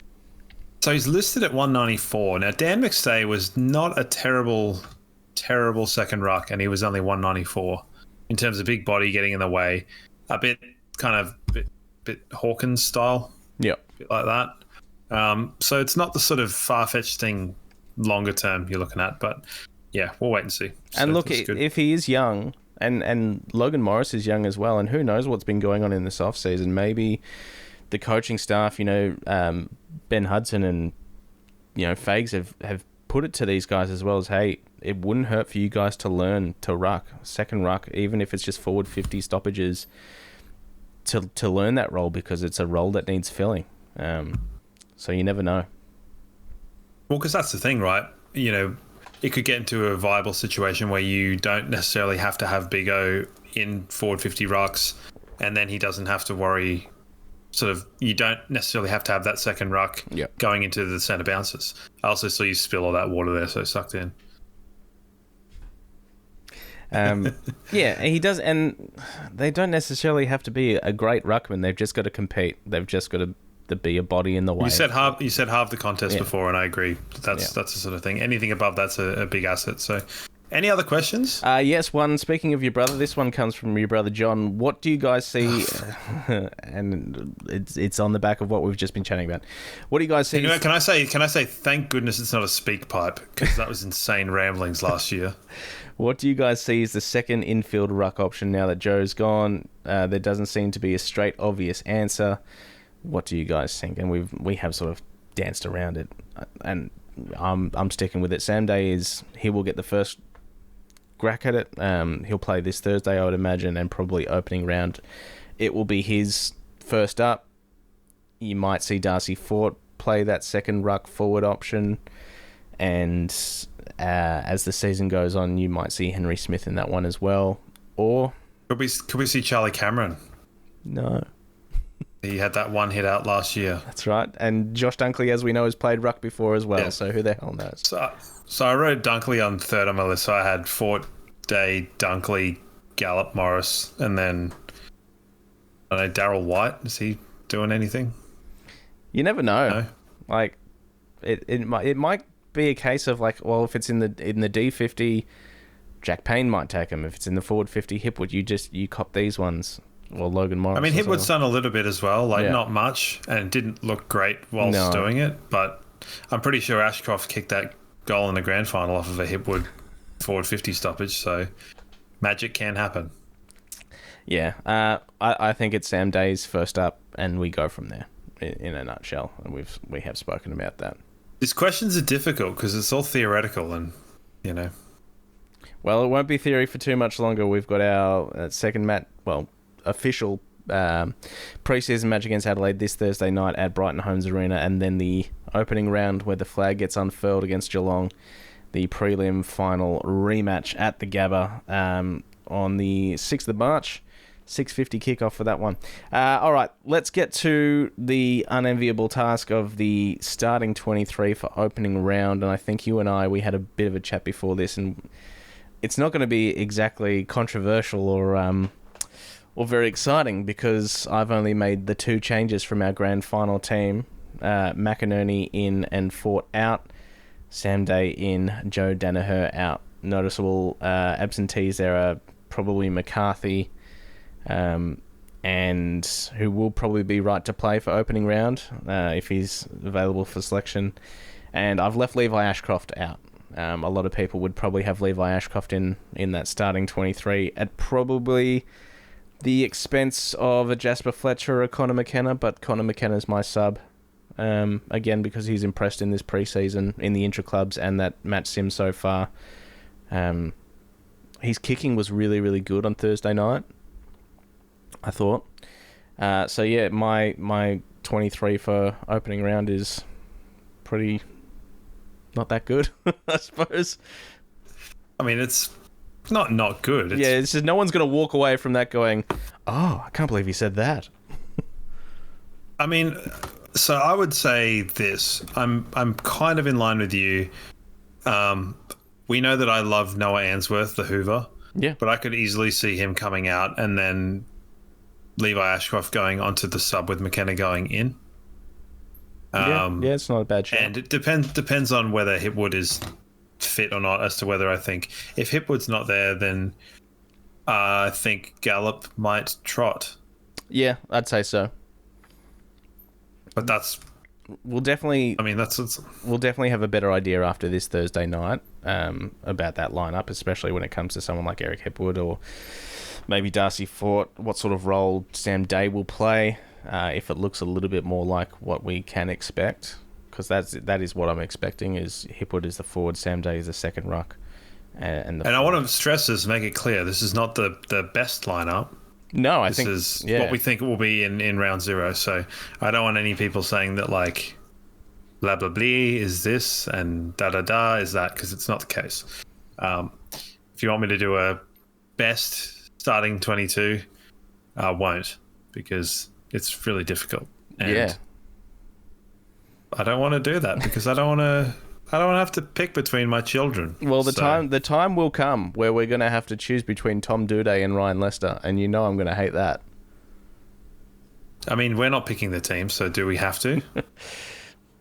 So he's listed at 194. Now, Dan McStay was not a terrible second ruck, and he was only 194 in terms of big body getting in the way. A bit Hawkins style. Yeah. A bit like that. So it's not the sort of far-fetched thing longer term you're looking at, but yeah, we'll wait and see. And look, if he is young, and Logan Morris is young as well, and who knows what's been going on in this off-season, maybe the coaching staff, Ben Hudson and, Fags have put it to these guys as well as, hey, it wouldn't hurt for you guys to learn to ruck, second ruck, even if it's just forward 50 stoppages, to learn that role, because it's a role that needs filling. So you never know. Well, because that's the thing, right? It could get into a viable situation where you don't necessarily have to have Big O in forward 50 rucks, and then he doesn't have to worry. You don't necessarily have to have that second ruck going into the centre bounces. I also saw you spill all that water there, so sucked in. Yeah, he does, and they don't necessarily have to be a great ruckman. They've just got to compete. They've just got to be a body in the way. You said half the contest before, and I agree. That's the sort of thing. Anything above that's a big asset. So, any other questions? Yes, one. Speaking of your brother, this one comes from your brother John. What do you guys see? And it's on the back of what we've just been chatting about. What do you guys see? Can I say? Thank goodness it's not a speak pipe, because that was insane ramblings last year. What do you guys see as the second infield ruck option now that Joe's gone? There doesn't seem to be a straight, obvious answer. What do you guys think? And we have sort of danced around it, and I'm sticking with it. Sam Day he will get the first crack at it. He'll play this Thursday, I would imagine, and probably opening round. It will be his first up. You might see Darcy Fort play that second ruck forward option, and as the season goes on, you might see Henry Smith in that one as well. Or could we see Charlie Cameron? No. He had that one hit out last year. That's right. And Josh Dunkley, as we know, has played ruck before as well, so who the hell knows? So I wrote Dunkley on third on my list. So I had Fort, Day, Dunkley, Gallup, Morris, and then, I don't know, Darryl White. Is he doing anything? You never know. No. Like, it might be a case of, like, well, if it's in the D50, Jack Payne might take him. If it's in the forward 50, Hipwood, you cop these ones. Well, Logan Morris. I mean, Hipwood's done a little bit as well, not much, and it didn't look great whilst doing it, but I'm pretty sure Ashcroft kicked that goal in the grand final off of a Hipwood forward 50 stoppage, so magic can happen. Yeah, I think it's Sam Day's first up, and we go from there in a nutshell, and we have spoken about that. These questions are difficult because it's all theoretical, and Well, it won't be theory for too much longer. We've got our second official pre-season match against Adelaide this Thursday night at Brighton Homes Arena, and then the opening round where the flag gets unfurled against Geelong, the prelim final rematch at the Gabba on the 6th of March. 6:50 kickoff for that one. All right, let's get to the unenviable task of the starting 23 for opening round, and I think you and we had a bit of a chat before this, and it's not going to be exactly controversial or very exciting, because I've only made the two changes from our grand final team. McInerney in and Fort out. Sam Day in, Joe Danaher out. Noticeable absentees there are probably McCarthy, and who will probably be right to play for opening round if he's available for selection. And I've left Levi Ashcroft out. A lot of people would probably have Levi Ashcroft in that starting 23 at probably the expense of a Jasper Fletcher or a Connor McKenna, but Connor McKenna's my sub. Again, because he's impressed in this preseason in the intra-clubs and that match sim so far. His kicking was really, really good on Thursday night, I thought. So yeah, my 23 for opening round is pretty not that good, I suppose. I mean, it's not good. It's just no one's going to walk away from that going, oh, I can't believe he said that. I mean, so I would say this. I'm kind of in line with you. We know that I love Noah Answorth, the Hoover. Yeah. But I could easily see him coming out and then Levi Ashcroft going onto the sub with McKenna going in. Yeah, it's not a bad shot. And it depends on whether Hipwood is fit or not as to whether I think if Hipwood's not there, then I think Gallup might trot. Yeah, I'd say so. But that's... We'll definitely... I mean, we'll definitely have a better idea after this Thursday night about that lineup, especially when it comes to someone like Eric Hipwood or maybe Darcy Fort, what sort of role Sam Day will play, if it looks a little bit more like what we can expect, because that is what I'm expecting, is Hipwood is the forward, Sam Day is the second ruck. And I want to stress this, make it clear, this is not the best lineup. No, this is what we think it will be in round 0. So I don't want any people saying that like blah blah blah is this and da da da is that, because it's not the case. If you want me to do a best starting 22, I won't, because it's really difficult. And I don't want to do that because I don't want to have to pick between my children. Well, the time will come where we're going to have to choose between Tom Doedee and Ryan Lester, and you know I'm going to hate that. I mean, we're not picking the team, so do we have to?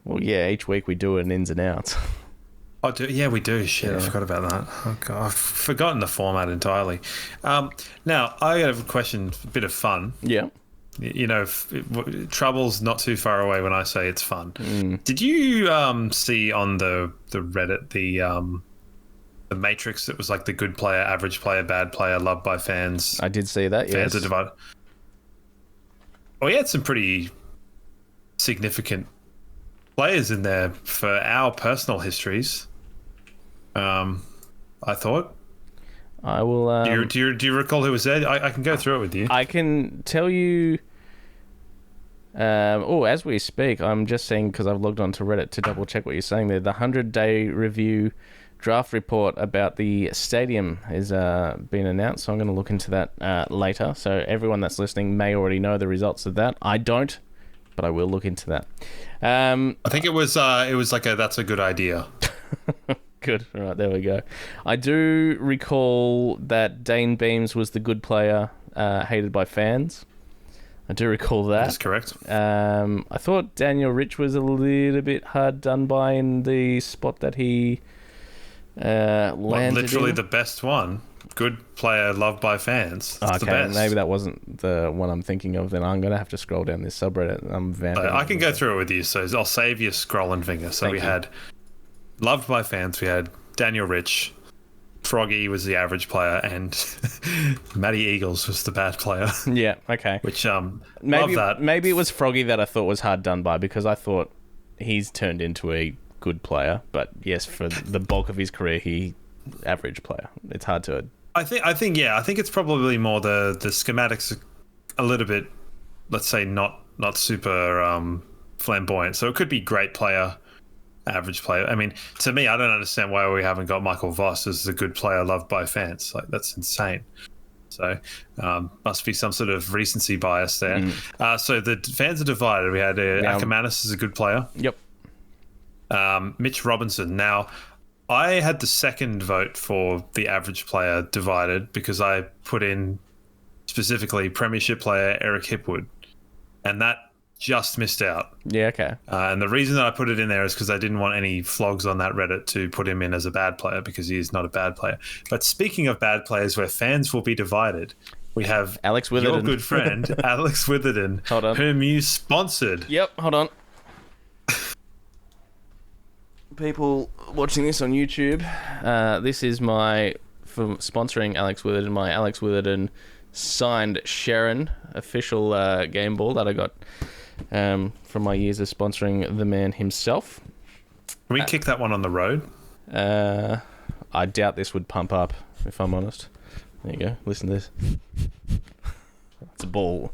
Well, yeah, each week we do it in ins and outs. Oh, yeah, we do. Shit, I forgot about that. Oh, God, I've forgotten the format entirely. Now, I have a question, a bit of fun. Yeah. You know, trouble's not too far away when I say it's fun. Did you see on the Reddit the matrix that was like the good player, average player, bad player, loved by fans? I did see that, fans yes. are divided. Well, he had some pretty significant players in there for our personal histories. I thought. I will. Do you recall who was there? I can go through it with you. I can tell you. As we speak, I'm just saying, because I've logged onto Reddit to double check what you're saying there. The 100-day review draft report about the stadium is been announced, so I'm going to look into that later. So everyone that's listening may already know the results of that. I don't, but I will look into that. I think it was like that's a good idea. Good. All right, there we go. I do recall that Dane Beams was the good player, hated by fans. I do recall that. That's correct. I thought Daniel Rich was a little bit hard done by in the spot that he landed literally in. the best one. Good player, loved by fans. It's the best. Maybe that wasn't the one I'm thinking of. Then I'm going to have to scroll down this subreddit. I can go through it with you, so I'll save you scrolling finger. So we had loved by fans. We had Daniel Rich. Froggy was the average player, and Matty Eagles was the bad player. Yeah, okay. Which love that. Maybe it was Froggy that I thought was hard done by, because I thought he's turned into a good player. But yes, for the bulk of his career, he average player. It's hard to. I think it's probably more the schematics a little bit, let's say, not super flamboyant. So it could be great player, average player. I mean, to me, I don't understand why we haven't got Michael Voss as the good player loved by fans. Like, that's insane. So must be some sort of recency bias there. So the fans are divided. We had Ackermanis as a good player. Yep. Mitch Robinson. Now, I had the second vote for the average player divided because I put in specifically Premiership player Eric Hipwood, and that just missed out. Yeah, okay. And the reason that I put it in there is because I didn't want any flogs on that Reddit to put him in as a bad player, because he is not a bad player. But speaking of bad players where fans will be divided, we have Alex your Witherden. good friend, Alex Witherden, Hold on. whom you sponsored. Yep, hold on. People watching this on YouTube, this is for sponsoring Alex Witherden, my Alex Witherden signed Sharon official game ball that I got from my years of sponsoring the man himself. Can we kick that one on the road? I doubt this would pump up, if I'm honest. There you go. Listen to this. It's a ball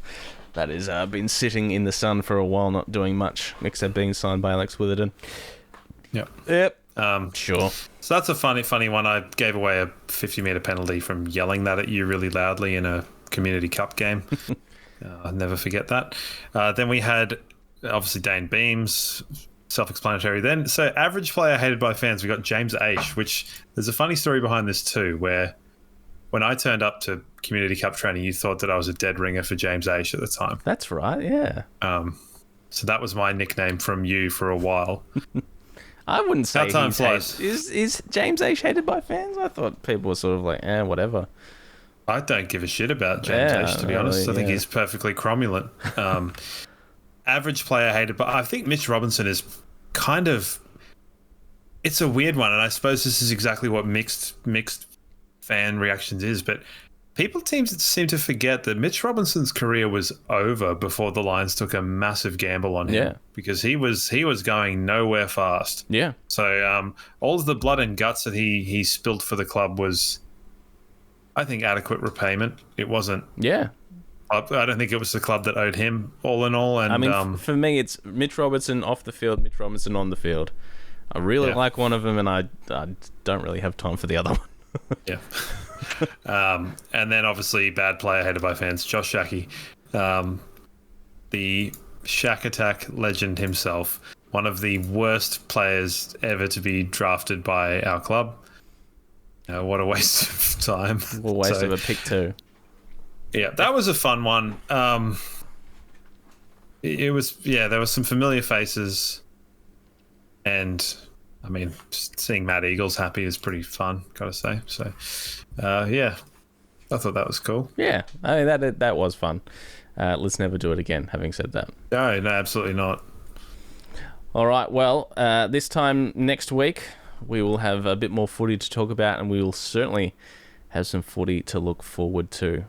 that has been sitting in the sun for a while, not doing much except being signed by Alex Witherden. Yep. Sure. So that's a funny one. I gave away a 50-metre penalty from yelling that at you really loudly in a community cup game. I'll never forget that. Then we had, obviously, Dane Beams, self-explanatory then. So average player hated by fans, we got James Aish, which there's a funny story behind this too, where when I turned up to community cup training, you thought that I was a dead ringer for James Aish at the time. That's right, yeah. So that was my nickname from you for a while. I wouldn't say time he's flies. Is James Aish hated by fans? I thought people were sort of like, whatever. I don't give a shit about James Aish, to be honest. I think he's perfectly cromulent. Average player hated, but I think Mitch Robinson is kind of... It's a weird one, and I suppose this is exactly what mixed fan reactions is, but people seem to forget that Mitch Robinson's career was over before the Lions took a massive gamble on him, because he was going nowhere fast. Yeah. So all of the blood and guts that he spilled for the club was, I think, adequate repayment. It wasn't. Yeah. I don't think it was the club that owed him, all in all. And I mean, for me, it's Mitch Robinson off the field, Mitch Robinson on the field. I really like one of them, and I don't really have time for the other one. Yeah. And then obviously bad player hated by fans, Josh Shackey, the Shack Attack legend himself, one of the worst players ever to be drafted by our club. What a waste of time. What a waste of a pick too. Yeah, that was a fun one. It was, there were some familiar faces, and I mean, just seeing Matt Eagles happy is pretty fun, gotta say. So, I thought that was cool. Yeah, I mean, that was fun. Let's never do it again, having said that. No, absolutely not. All right, well, this time next week, we will have a bit more footy to talk about, and we will certainly have some footy to look forward to.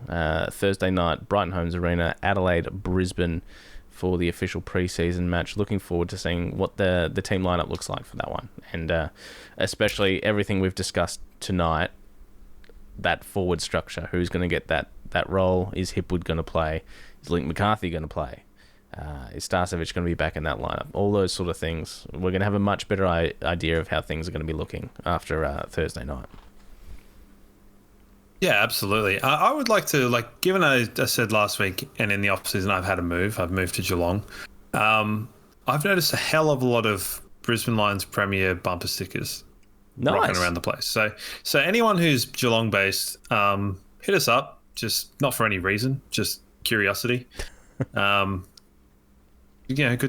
Thursday night, Brighton Homes Arena, Adelaide, Brisbane, for the official pre-season match. Looking forward to seeing what the team lineup looks like for that one, and especially everything we've discussed tonight. That forward structure, who's going to get that role? Is Hipwood going to play? Is Link McCarthy going to play? Is Starcevic going to be back in that lineup? All those sort of things. We're going to have a much better idea of how things are going to be looking after Thursday night. Yeah, absolutely. I would like to, given I said last week, and in the off-season I've had a move. I've moved to Geelong. I've noticed a hell of a lot of Brisbane Lions Premier bumper stickers rocking around the place. So anyone who's Geelong-based, hit us up. Just not for any reason, just curiosity. Good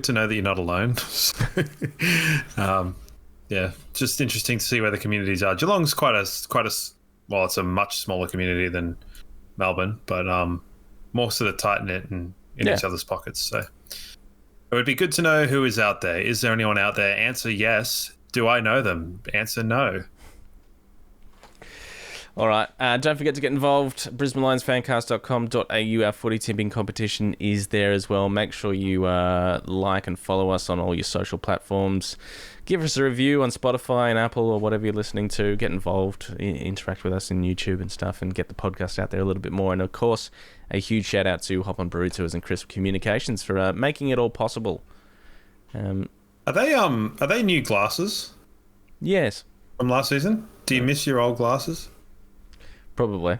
to know that you're not alone. Just interesting to see where the communities are. Geelong's quite a well, it's a much smaller community than Melbourne, but more sort of tight-knit and in each other's pockets. So it would be good to know who is out there. Is there anyone out there? Answer yes. Do I know them? Answer no. All right. Don't forget to get involved. BrisbaneLionsFanCast.com.au. Our footy tipping competition is there as well. Make sure you like and follow us on all your social platforms. Give us a review on Spotify and Apple or whatever you're listening to. Get involved. Interact with us in YouTube and stuff, and get the podcast out there a little bit more. And, of course, a huge shout-out to Hop On Brew Tours and Crisp Communications for making it all possible. Are they new glasses? Yes. From last season? Do you miss your old glasses? Probably.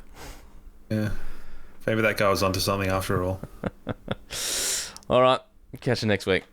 Yeah. Maybe that guy was onto something after all. All right. Catch you next week.